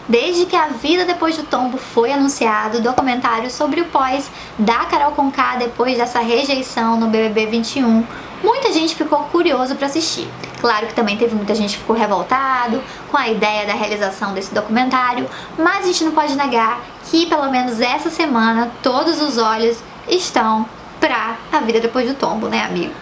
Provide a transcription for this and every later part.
Desde que A Vida Depois do Tombo foi anunciado, o documentário sobre o pós da Carol Conká depois dessa rejeição no BBB 21, muita gente ficou curioso para assistir. Claro que também teve muita gente que ficou revoltado com a ideia da realização desse documentário, mas a gente não pode negar que pelo menos essa semana todos os olhos estão pra A Vida Depois do Tombo, né, amigo?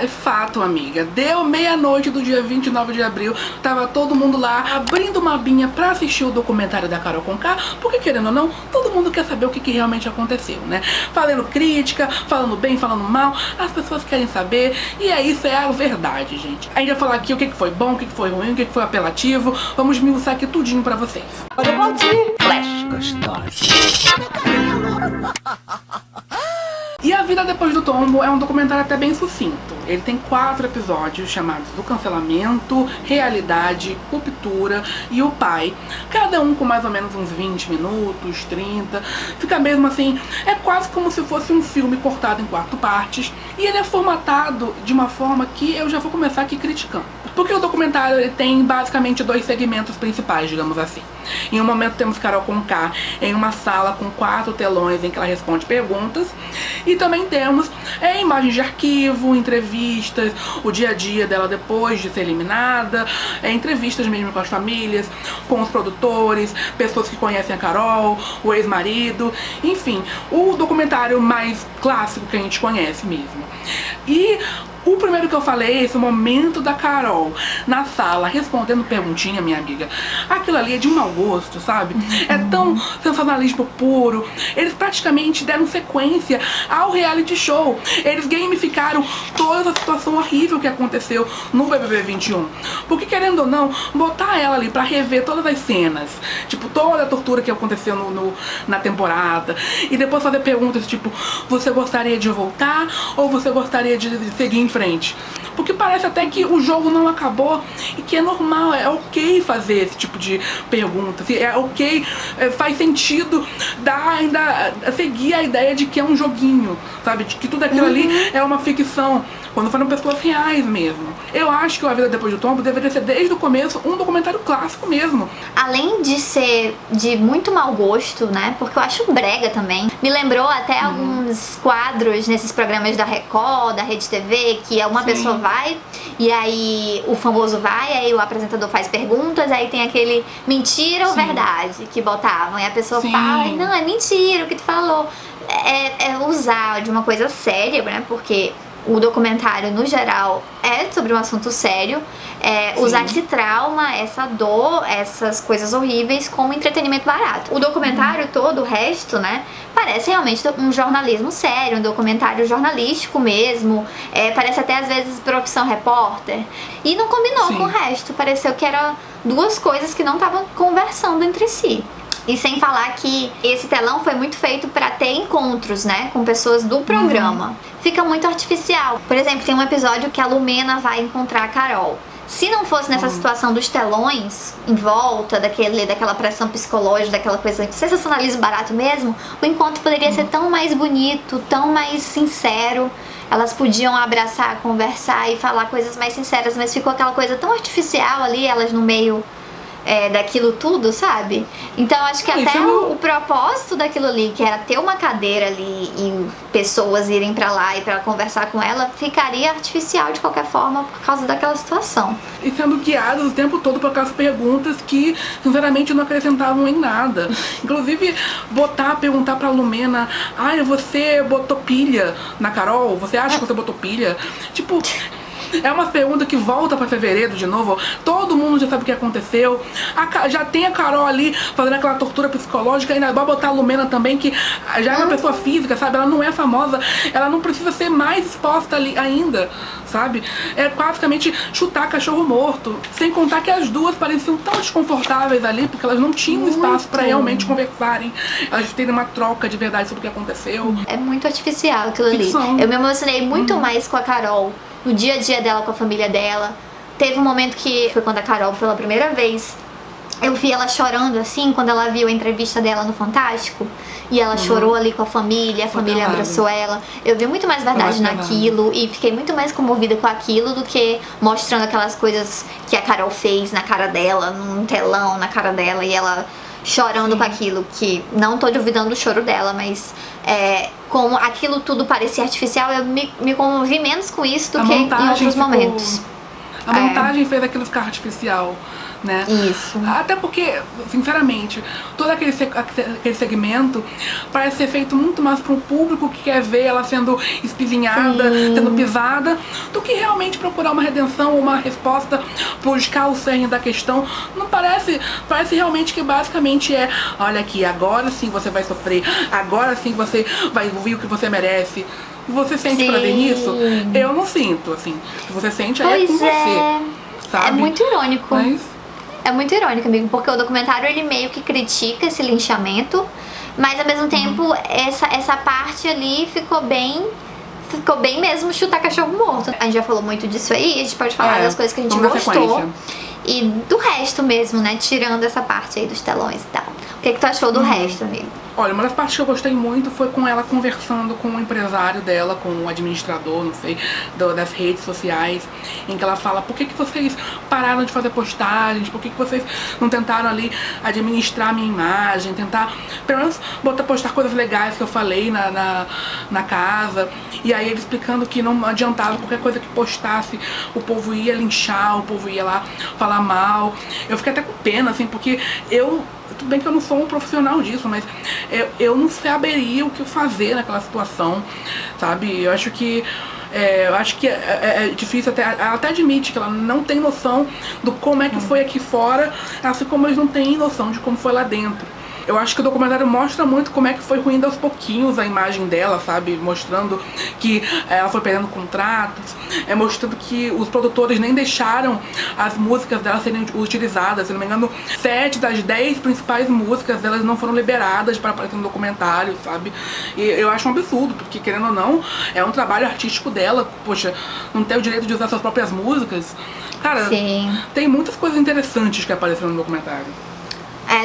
É fato, amiga. Deu meia-noite do dia 29 de abril, tava todo mundo lá abrindo uma abinha pra assistir o documentário da Carol Conká, porque querendo ou não, todo mundo quer saber o que realmente aconteceu, né? Falando crítica, falando bem, falando mal, as pessoas querem saber, e isso é a verdade, gente. A gente vai falar aqui o que foi bom, o que foi ruim, o que foi apelativo, vamos esmiuçar aqui tudinho pra vocês. Pode aplaudir. Flash gostosa. E A Vida Depois do Tombo é um documentário até bem sucinto. Ele tem 4 episódios chamados Do Cancelamento, Realidade, Ruptura e O Pai. Cada um com mais ou menos uns 20 minutos, 30. Fica mesmo assim, é quase como se fosse um filme cortado em 4 partes. E ele é formatado de uma forma que eu já vou começar aqui criticando. Porque o documentário ele tem basicamente 2 segmentos principais, digamos assim. Em um momento temos Carol Conká em uma sala com 4 telões em que ela responde perguntas. E também temos imagens de arquivo, entrevistas, o dia a dia dela depois de ser eliminada, entrevistas mesmo com as famílias, com os produtores, pessoas que conhecem a Carol, o ex-marido, enfim, o documentário mais clássico que a gente conhece mesmo. E o primeiro que eu falei, esse momento da Carol na sala respondendo perguntinha, minha amiga, aquilo ali é de um mau gosto, sabe? É tão sensacionalismo puro. Eles praticamente deram sequência ao reality show. Eles gamificaram toda a situação horrível que aconteceu no BBB 21. Porque querendo ou não, botar ela ali pra rever todas as cenas, tipo, toda a tortura que aconteceu na temporada, e depois fazer perguntas tipo, você gostaria de voltar ou você gostaria de seguir em frente? Porque parece até que o jogo não acabou e que é normal, é ok fazer esse tipo de pergunta, é ok, faz sentido ainda seguir a ideia de que é um joguinho, sabe? De que tudo aquilo ali é uma ficção, quando foram pessoas reais mesmo. Eu acho que o A Vida Depois do Tombo deveria ser desde o começo um documentário clássico mesmo. Além de ser de muito mau gosto, né? Porque eu acho brega também. Me lembrou até alguns quadros nesses programas da Record, da Rede TV, que uma pessoa vai e aí o famoso vai, aí o apresentador faz perguntas, aí tem aquele mentira ou verdade que botavam, e a pessoa fala, não, é mentira o que tu falou. É usar de uma coisa séria, né? Porque o documentário, no geral, é sobre um assunto sério. Usar esse trauma, essa dor, essas coisas horríveis como entretenimento barato. O documentário todo, o resto, né, parece realmente um jornalismo sério, um documentário jornalístico mesmo. Parece até, às vezes, Profissão Repórter. E não combinou com o resto. Pareceu que eram 2 coisas que não estavam conversando entre si. E sem falar que esse telão foi muito feito para ter encontros, né, com pessoas do programa. Fica muito artificial. Por exemplo, tem um episódio que a Lumena vai encontrar a Carol. Se não fosse nessa situação dos telões em volta, daquela pressão psicológica, daquela coisa de sensacionalismo barato mesmo, o encontro poderia ser tão mais bonito, tão mais sincero. Elas podiam abraçar, conversar e falar coisas mais sinceras, mas ficou aquela coisa tão artificial ali, elas no meio daquilo tudo, sabe? Então acho que até o propósito daquilo ali, que era ter uma cadeira ali e pessoas irem pra lá e pra conversar com ela, ficaria artificial de qualquer forma por causa daquela situação. E sendo guiados o tempo todo por aquelas perguntas que, sinceramente, não acrescentavam em nada. Inclusive, perguntar pra Lumena, você botou pilha na Carol? Você acha que você botou pilha? Tipo, é uma pergunta que volta pra fevereiro de novo. Todo mundo já sabe o que aconteceu. Já tem a Carol ali fazendo aquela tortura psicológica. Ainda vai botar a Lumena também, que já é uma pessoa física, sabe? Ela não é famosa. Ela não precisa ser mais exposta ali ainda, sabe? É basicamente chutar cachorro morto. Sem contar que as duas pareciam tão desconfortáveis ali, porque elas não tinham espaço pra realmente conversarem. Elas terem uma troca de verdade sobre o que aconteceu. É muito artificial aquilo ali. Eu me emocionei muito mais com a Carol no dia a dia dela, com a família dela. Teve um momento que foi quando a Carol, pela primeira vez, Eu vi ela chorando assim, quando ela viu a entrevista dela no Fantástico. E ela chorou ali com a família abraçou ela. Eu vi muito mais verdade naquilo e fiquei muito mais comovida com aquilo do que mostrando aquelas coisas que a Carol fez na cara dela, num telão na cara dela, e ela chorando com aquilo, que não tô duvidando do choro dela, mas como aquilo tudo parecia artificial, eu me comovi menos com isso do que em outros momentos. A montagem fez aquilo ficar artificial, né? Isso. Até porque, sinceramente, todo aquele segmento parece ser feito muito mais para um público que quer ver ela sendo espizinhada, sendo pisada, do que realmente procurar uma redenção, uma resposta, buscar o cerne da questão. Não parece realmente que basicamente olha aqui, agora sim você vai sofrer, agora sim você vai ouvir o que você merece. Você sente prazer nisso? Eu não sinto, assim. Se você sente, aí é com você, sabe? É muito irônico. Mas... É muito irônico, amigo, porque o documentário, ele meio que critica esse linchamento, mas ao mesmo tempo, essa parte ali ficou bem mesmo chutar cachorro morto. A gente já falou muito disso aí, a gente pode falar das coisas que a gente gostou. E do resto mesmo, né? Tirando essa parte aí dos telões e tal. O que tu achou do resto, amigo? Olha, uma das partes que eu gostei muito foi com ela conversando com o empresário dela, com o administrador, não sei, das redes sociais, em que ela fala: por que vocês pararam de fazer postagens, por que vocês não tentaram ali administrar a minha imagem, tentar pelo menos postar coisas legais que eu falei na casa. E aí ele explicando que não adiantava, qualquer coisa que postasse, o povo ia linchar, o povo ia lá falar mal. Eu fiquei até com pena, assim, porque tudo bem que eu não sou um profissional disso, mas eu não saberia o que fazer naquela situação, sabe? Eu acho que é difícil, ela até admite que ela não tem noção do como é que foi aqui fora, assim como eles não têm noção de como foi lá dentro. Eu acho que o documentário mostra muito como é que foi ruindo aos pouquinhos a imagem dela, sabe? Mostrando que ela foi perdendo contratos, mostrando que os produtores nem deixaram as músicas dela serem utilizadas. Se não me engano, 7 das 10 principais músicas delas não foram liberadas para aparecer no documentário, sabe? E eu acho um absurdo, porque querendo ou não, é um trabalho artístico dela. Poxa, não ter o direito de usar suas próprias músicas. Cara, tem muitas coisas interessantes que apareceram no documentário.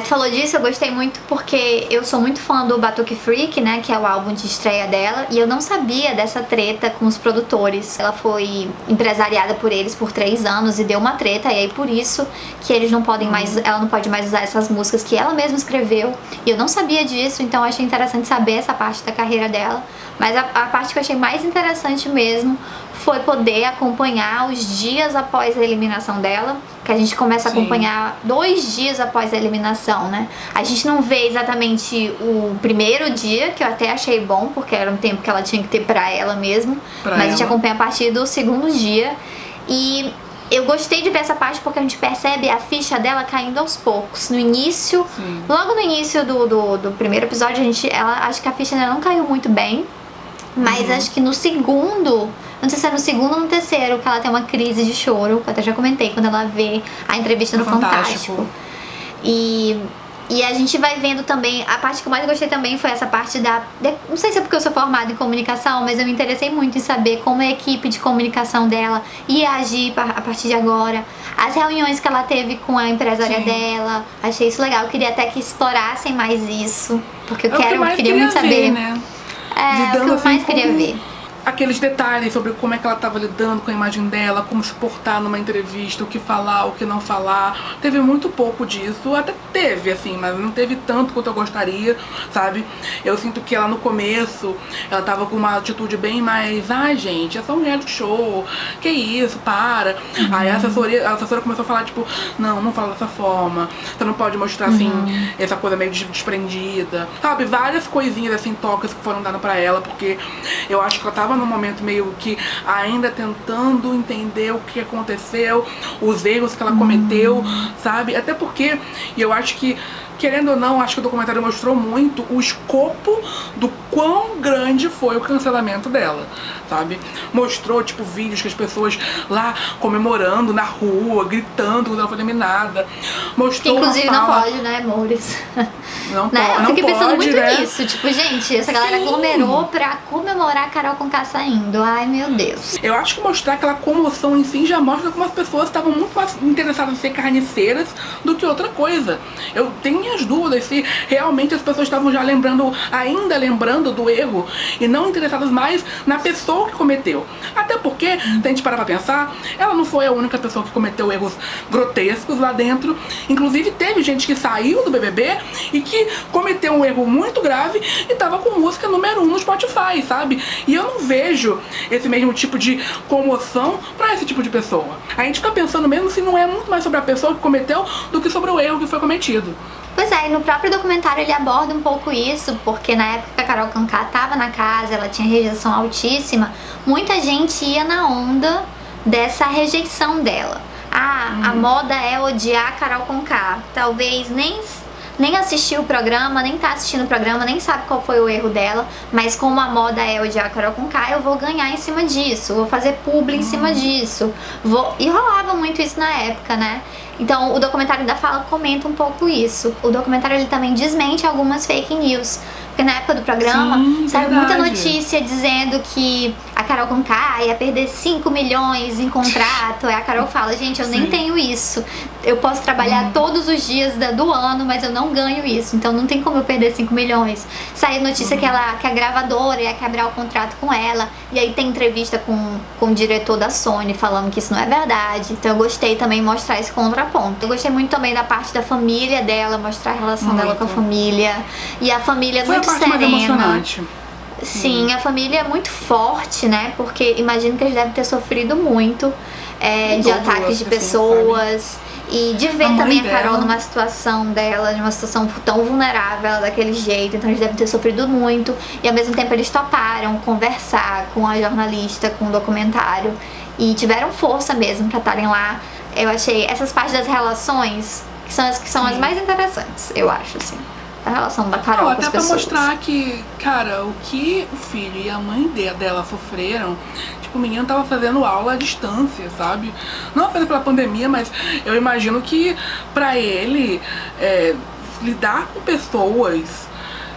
Tu falou disso, eu gostei muito porque eu sou muito fã do Batuque Freak, né, que é o álbum de estreia dela, e eu não sabia dessa treta com os produtores. Ela foi empresariada por eles por 3 anos e deu uma treta, e aí por isso que eles não podem mais, ela não pode mais usar essas músicas que ela mesma escreveu, e eu não sabia disso, então eu achei interessante saber essa parte da carreira dela. Mas a parte que eu achei mais interessante mesmo foi poder acompanhar os dias após a eliminação dela, que a gente começa a acompanhar 2 dias após a eliminação, né? A gente não vê exatamente o primeiro dia, que eu até achei bom, porque era um tempo que ela tinha que ter pra ela mesmo, mas a gente acompanha a partir do 2º dia. E eu gostei de ver essa parte porque a gente percebe a ficha dela caindo aos poucos. No início, logo no início do primeiro episódio, acho que a ficha dela não caiu muito bem, mas acho que no segundo, não sei se é no segundo ou no terceiro, que ela tem uma crise de choro, que eu até já comentei, quando ela vê a entrevista no Fantástico. E a gente vai vendo também, a parte que eu mais gostei também foi essa parte não sei se é porque eu sou formada em comunicação, mas eu me interessei muito em saber como a equipe de comunicação dela ia agir a partir de agora. As reuniões que ela teve com a empresária dela, achei isso legal. Eu queria até que explorassem mais isso, porque eu queria muito saber. Né? É o que eu mais queria ver. Aqueles detalhes sobre como é que ela estava lidando com a imagem dela, como se portar numa entrevista, o que falar, o que não falar. Teve muito pouco disso, até teve, assim, mas não teve tanto quanto eu gostaria, sabe? Eu sinto que ela no começo, ela tava com uma atitude bem mais: ai gente, é só um reality show, que isso, para. Aí a assessora começou a falar, tipo: não fala dessa forma, você não pode mostrar, assim, essa coisa meio desprendida, sabe? Várias coisinhas, assim, toques que foram dando pra ela, porque eu acho que ela tava num momento meio que ainda tentando entender o que aconteceu, os erros que ela cometeu, sabe? Até porque, e eu acho que, querendo ou não, acho que o documentário mostrou muito o escopo do quão grande foi o cancelamento dela, sabe? Mostrou, tipo, vídeos que as pessoas lá comemorando na rua, gritando quando ela foi eliminada. Mostrou que inclusive uma fala... não pode, né, amores? Não, né? Eu não fiquei pensando pode, muito né? nisso. Tipo, gente, essa galera Sim. aglomerou pra comemorar a Carol Conká saindo. Ai, meu Deus. Eu acho que mostrar aquela comoção em si já mostra como as pessoas estavam muito mais interessadas em ser carniceiras do que outra coisa. Eu tenho minhas dúvidas se realmente as pessoas estavam já ainda lembrando do erro e não interessadas mais na pessoa que cometeu. Até porque, se a gente parar pra pensar, ela não foi a única pessoa que cometeu erros grotescos lá dentro. Inclusive, teve gente que saiu do BBB e que cometeu um erro muito grave e tava com música número 1 no Spotify, sabe? E eu não vejo esse mesmo tipo de comoção pra esse tipo de pessoa. A gente fica pensando mesmo se não é muito mais sobre a pessoa que cometeu do que sobre o erro que foi cometido. Pois é, e no próprio documentário ele aborda um pouco isso, porque na época que a Carol Conká tava na casa, ela tinha rejeição altíssima, muita gente ia na onda dessa rejeição dela. A moda é odiar a Carol Conká. Talvez nem assistiu o programa, nem tá assistindo o programa, nem sabe qual foi o erro dela, mas como a moda é odiar a Carol Conká, eu vou ganhar em cima disso, vou fazer publi em cima disso. E rolava muito isso na época, né? Então o documentário da Fala comenta um pouco isso. O documentário ele também desmente algumas fake news. Porque na época do programa saiu muita notícia dizendo que a Carol Conká ia perder 5 milhões em contrato. Aí a Carol fala, gente, eu nem tenho isso. Eu posso trabalhar todos os dias do ano, mas eu não ganho isso. Então não tem como eu perder 5 milhões. Saiu notícia que a gravadora ia quebrar o contrato com ela. E aí tem entrevista com o diretor da Sony falando que isso não é verdade. Então eu gostei também de mostrar esse contraponto. Eu gostei muito também da parte da família dela, mostrar a relação dela com a família. E a família Foi muito a parte mais serena. emocionante. Sim, a família é muito forte, né? Porque imagino que eles devem ter sofrido muito de ataques de pessoas. E de ver também a Carol numa situação dela, numa situação tão vulnerável, ela daquele jeito. Então eles devem ter sofrido muito. E ao mesmo tempo eles toparam conversar com a jornalista, com o documentário. E tiveram força mesmo pra estarem lá. Eu achei essas partes das relações que são as mais interessantes, eu acho, assim. A relação da Carol com as pessoas. Até pra mostrar que, cara, o que o filho e a mãe dela sofreram, tipo, o menino tava fazendo aula à distância, sabe? Não apenas pela pandemia, mas eu imagino que pra ele lidar com pessoas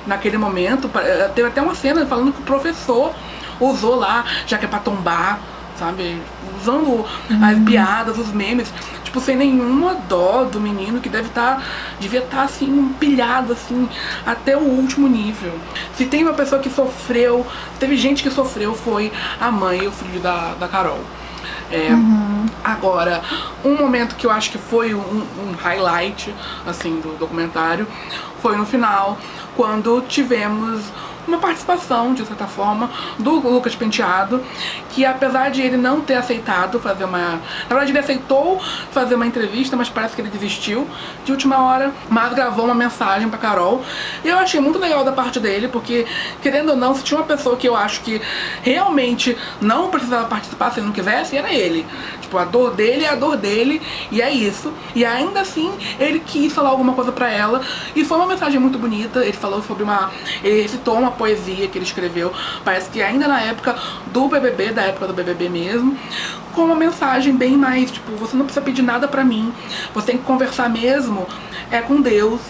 naquele momento, teve até uma cena falando que o professor usou lá, já que é pra tombar, sabe? Usando as piadas, os memes, tipo, sem nenhuma dó do menino que devia estar assim, pilhado assim, até o último nível. Se tem uma pessoa que sofreu, teve gente que sofreu, foi a mãe e o filho da Carol. Agora, um momento que eu acho que foi um highlight assim, do documentário foi no final, quando tivemos uma participação, de certa forma, do Lucas Penteado, que apesar de ele não ter aceitado fazer na verdade ele aceitou fazer uma entrevista, mas parece que ele desistiu de última hora, mas gravou uma mensagem pra Carol. E eu achei muito legal da parte dele, porque, querendo ou não, se tinha uma pessoa que eu acho que realmente não precisava participar se ele não quisesse, era ele. Tipo, a dor dele é a dor dele, e é isso. E ainda assim, ele quis falar alguma coisa pra ela, e foi uma mensagem muito bonita. Ele falou sobre ele recitou uma poesia que ele escreveu, parece que ainda na época do BBB, da época do BBB mesmo, com uma mensagem bem mais, tipo, você não precisa pedir nada pra mim, você tem que conversar mesmo com Deus,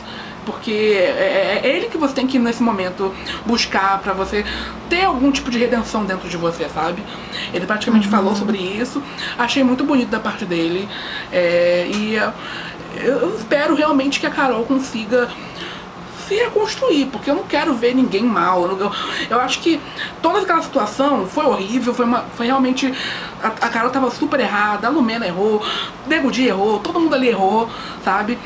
porque é ele que você tem que nesse momento buscar pra você ter algum tipo de redenção dentro de você, sabe? Ele praticamente falou sobre isso, achei muito bonito da parte dele, e eu espero realmente que a Carol consiga se reconstruir, porque eu não quero ver ninguém mal. Eu acho que toda aquela situação foi horrível, foi realmente... A Carol tava super errada, a Lumena errou, o Nego Di errou, todo mundo ali errou, sabe?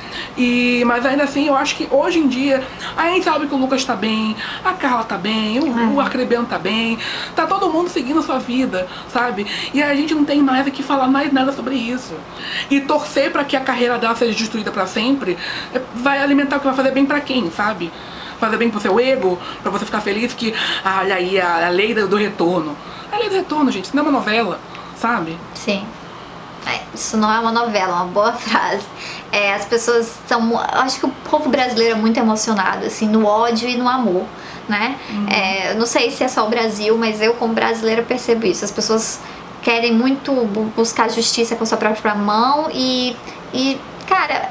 Mas ainda assim, eu acho que hoje em dia, a gente sabe que o Lucas tá bem, a Carla tá bem, o Arcrebiano tá bem, tá todo mundo seguindo a sua vida, sabe? E a gente não tem mais aqui falar mais nada sobre isso. E torcer pra que a carreira dela seja destruída pra sempre, vai alimentar o que vai fazer bem pra quem, sabe? Fazer bem pro seu ego, pra você ficar feliz que, olha aí, a lei do retorno. A lei do retorno, gente, isso não é uma novela, sabe? Sim. Isso não é uma novela, é uma boa frase. As pessoas são... Acho que o povo brasileiro é muito emocionado, assim, no ódio e no amor, né? Eu não sei se é só o Brasil, mas eu, como brasileira, percebo isso. As pessoas querem muito buscar justiça com a sua própria mão e cara,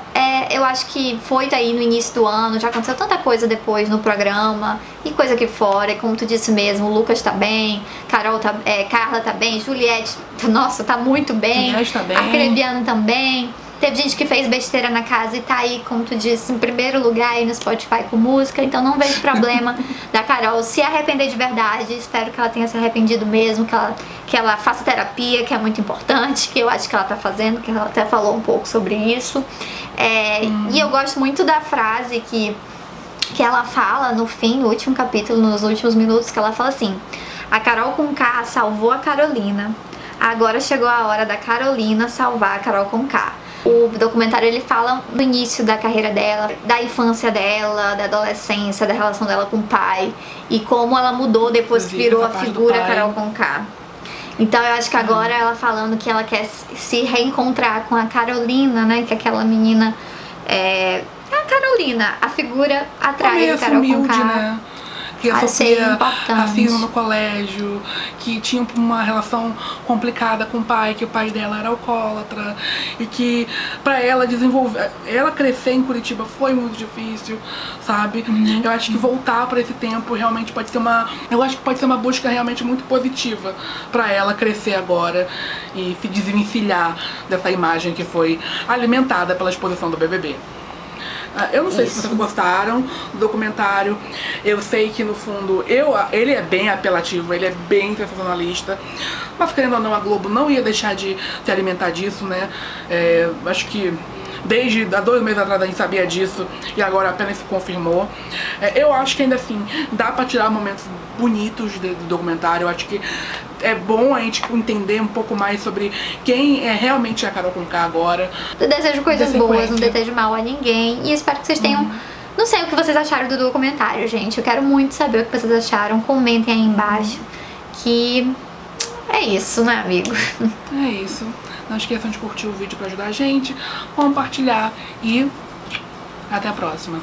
eu acho que foi daí no início do ano, já aconteceu tanta coisa depois no programa, e coisa aqui fora, e como tu disse mesmo, o Lucas tá bem, Carla tá bem, Juliette, nossa, tá muito bem, Juliette tá bem. Arcrebiano também. Teve gente que fez besteira na casa e tá aí, como tu disse, em primeiro lugar aí no Spotify com música, então não vejo problema da Carol se arrepender de verdade. Espero que ela tenha se arrependido mesmo, que ela faça terapia, que é muito importante, que eu acho que ela tá fazendo, que ela até falou um pouco sobre isso. E eu gosto muito da frase que ela fala no fim, no último capítulo, nos últimos minutos, que ela fala assim: a Carol Conká salvou a Carolina, agora chegou a hora da Carolina salvar a Carol Conká. O documentário ele fala do início da carreira dela, da infância dela, da adolescência, da relação dela com o pai e como ela mudou depois que virou a figura Carol Conká. Então eu acho que agora ela falando que ela quer se reencontrar com a Carolina, né? Que aquela menina é a Carolina, a figura atrás da Carol Conká. Né? Que sofria racismo no colégio, que tinha uma relação complicada com o pai, que o pai dela era alcoólatra, e que pra ela desenvolver, ela crescer em Curitiba foi muito difícil, sabe? Eu acho que voltar pra esse tempo realmente pode ser uma busca realmente muito positiva pra ela crescer agora e se desvencilhar dessa imagem que foi alimentada pela exposição do BBB. Eu não sei se vocês gostaram do documentário. Eu sei que no fundo ele é bem apelativo, ele é bem sensacionalista, mas querendo ou não, a Globo não ia deixar de se alimentar disso, né? Acho que desde há 2 meses atrás a gente sabia disso e agora apenas se confirmou. Eu acho que ainda assim dá pra tirar momentos bonitos do documentário. Eu acho que é bom a gente entender um pouco mais sobre quem é realmente a Carol Conká agora. Eu desejo coisas boas, não desejo mal a ninguém. E espero que vocês tenham... Não sei o que vocês acharam do documentário, gente. Eu quero muito saber o que vocês acharam. Comentem aí embaixo. Que é isso, né, amigo? É isso. Não esqueçam de curtir o vídeo pra ajudar a gente, compartilhar e até a próxima.